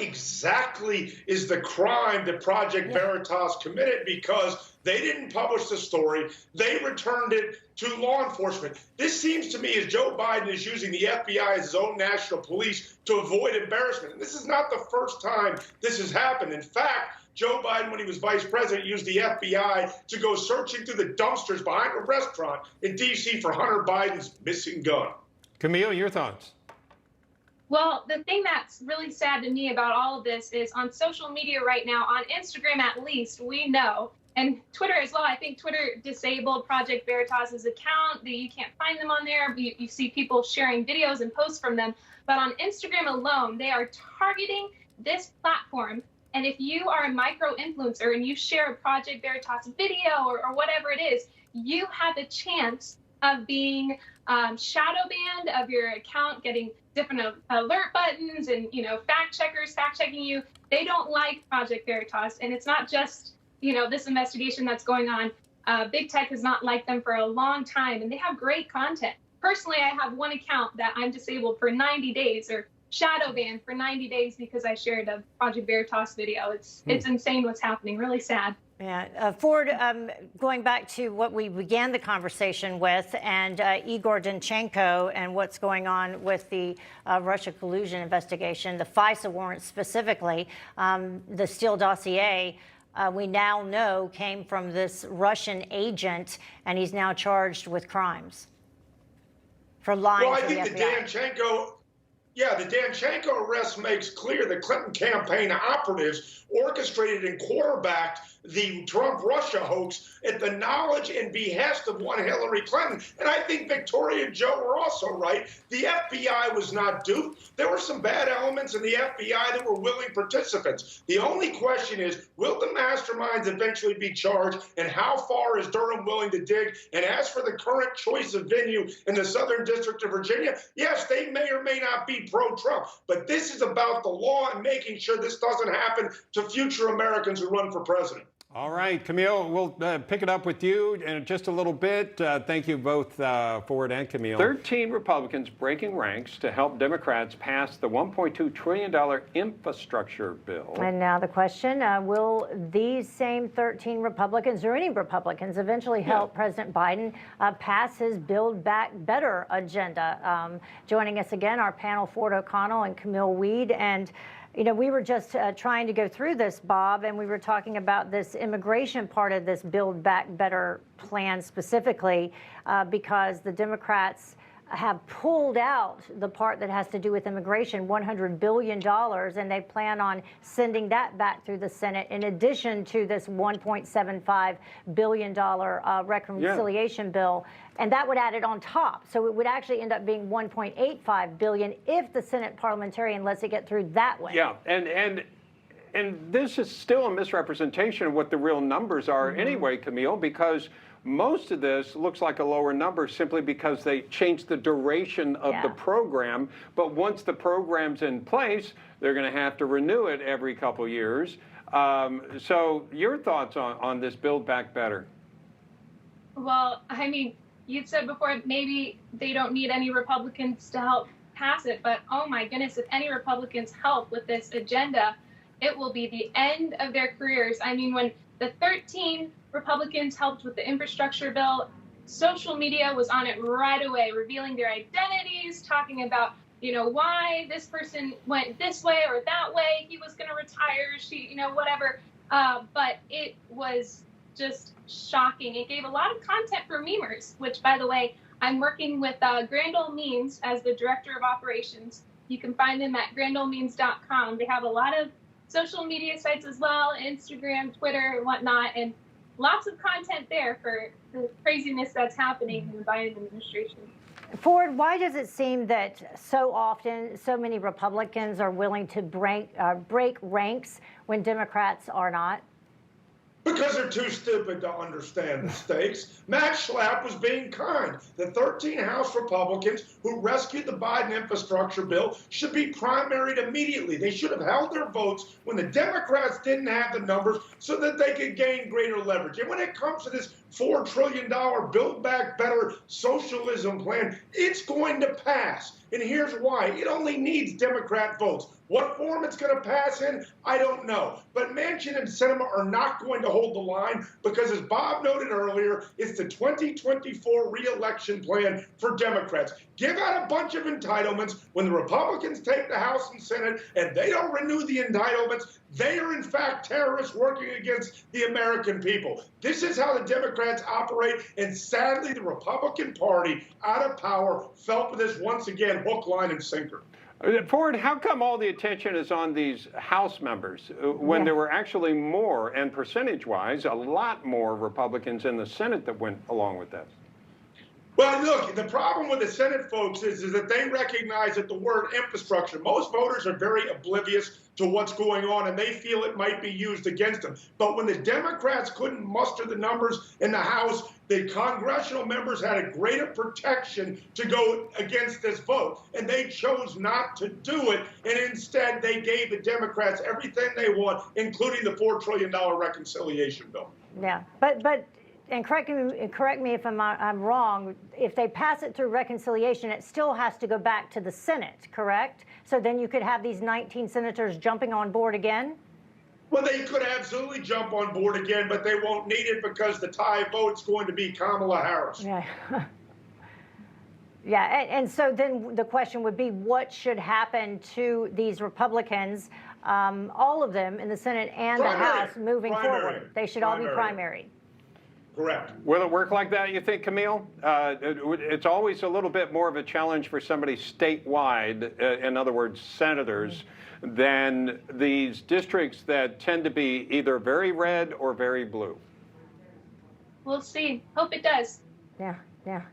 exactly is the crime that Project Veritas committed? Because they didn't publish the story. They returned it to law enforcement. This seems to me as Joe Biden is using the FBI as his own national police to avoid embarrassment. And this is not the first time this has happened. In fact, Joe Biden, when he was vice president, used the FBI to go searching through the dumpsters behind a restaurant in D.C. for Hunter Biden's missing gun. Camille, your thoughts? Well, the thing that's really sad to me about all of this is on social media right now, on Instagram at least, we know, and Twitter as well. I think Twitter disabled Project Veritas's account. You can't find them on there. You see people sharing videos and posts from them. But on Instagram alone, they are targeting this platform. And if you are a micro-influencer and you share a Project Veritas video or whatever it is, you have a chance of being shadow banned, of your account getting different alert buttons and, fact checkers fact-checking you. They don't like Project Veritas. And it's not just, this investigation that's going on. Big Tech has not liked them for a long time, and they have great content. Personally, I have one account that I'm disabled for 90 days or shadow banned for 90 days because I shared a Project Veritas video. It's insane what's happening, really sad. Yeah, Ford, going back to what we began the conversation with, and Igor Danchenko and what's going on with the Russia collusion investigation, the FISA warrant specifically, the Steele dossier, we now know came from this Russian agent, and he's now charged with crimes for lying to the FBI. Well, I think the Danchenko arrest makes clear the Clinton campaign operatives orchestrated and quarterbacked the Trump-Russia hoax at the knowledge and behest of one Hillary Clinton. And I think Victoria and Joe were also right. The FBI was not duped. There were some bad elements in the FBI that were willing participants. The only question is, will the masterminds eventually be charged, and how far is Durham willing to dig? And as for the current choice of venue in the Southern District of Virginia, yes, they may or may not be pro-Trump, but this is about the law and making sure this doesn't happen to future Americans who run for president. All right, Camille, we'll pick it up with you in just a little bit. Thank you both, Ford and Camille. 13 Republicans breaking ranks to help Democrats pass the $1.2 trillion infrastructure bill. And now the question, will these same 13 Republicans or any Republicans eventually help President Biden pass his Build Back Better agenda? Joining us again, our panel, Ford O'Connell and Camille Weed. And we were just trying to go through this, Bob, and we were talking about this immigration part of this Build Back Better plan specifically because the Democrats have pulled out the part that has to do with immigration, $100 billion, and they plan on sending that back through the Senate in addition to this $1.75 billion reconciliation bill. And that would add it on top. So it would actually end up being $1.85 billion if the Senate parliamentarian lets it get through that way. Yeah, and this is still a misrepresentation of what the real numbers are anyway, Camille, because most of this looks like a lower number simply because they changed the duration of the program. But once the program's in place, they're going to have to renew it every couple years. So your thoughts on this Build Back Better? Well, I mean, you'd said before maybe they don't need any Republicans to help pass it. But, oh, my goodness, if any Republicans help with this agenda, it will be the end of their careers. I mean, when the 13 Republicans helped with the infrastructure bill, social media was on it right away, revealing their identities, talking about, why this person went this way or that way. He was going to retire, whatever. But it was just shocking. It gave a lot of content for memers, which, by the way, I'm working with Grand Ole Memes as the director of operations. You can find them at grandolememes.com. They have a lot of social media sites as well, Instagram, Twitter, and whatnot, and lots of content there for the craziness that's happening in the Biden administration. Ford, why does it seem that so often so many Republicans are willing to break ranks when Democrats are not? Because they're too stupid to understand the stakes. Matt Schlapp was being kind. The 13 House Republicans who rescued the Biden infrastructure bill should be primaried immediately. They should have held their votes when the Democrats didn't have the numbers so that they could gain greater leverage. And when it comes to this $4 trillion Build Back Better socialism plan, it's going to pass. And here's why. It only needs Democrat votes. What form it's going to pass in, I don't know. But Manchin and Sinema are not going to hold the line because, as Bob noted earlier, it's the 2024 re-election plan for Democrats. Give out a bunch of entitlements. When the Republicans take the House and Senate and they don't renew the entitlements, they are in fact terrorists working against the American people. This is how the Democrats operate, and sadly the Republican Party, out of power, fell for this once again, hook, line, and sinker. Ford, how come all the attention is on these House members when there were actually more, and percentage-wise, a lot more Republicans in the Senate that went along with this? Well, look, the problem with the Senate folks is that they recognize that the word infrastructure, most voters are very oblivious to what's going on, and they feel it might be used against them. But when the Democrats couldn't muster the numbers in the House, the congressional members had a greater protection to go against this vote, and they chose not to do it, and instead they gave the Democrats everything they want, including the $4 trillion reconciliation bill. Yeah, but and correct me if I'm wrong, if they pass it through reconciliation, it still has to go back to the Senate, correct? So then you could have these 19 senators jumping on board again? Well, they could absolutely jump on board again, but they won't need it because the tie vote's going to be Kamala Harris. Yeah. Yeah, and so then the question would be, what should happen to these Republicans, all of them in the Senate and the House, moving forward? They should all be primary. Correct. Will it work like that, you think, Camille? It's always a little bit more of a challenge for somebody statewide, in other words, senators, than these districts that tend to be either very red or very blue. We'll see. Hope it does. Yeah, yeah.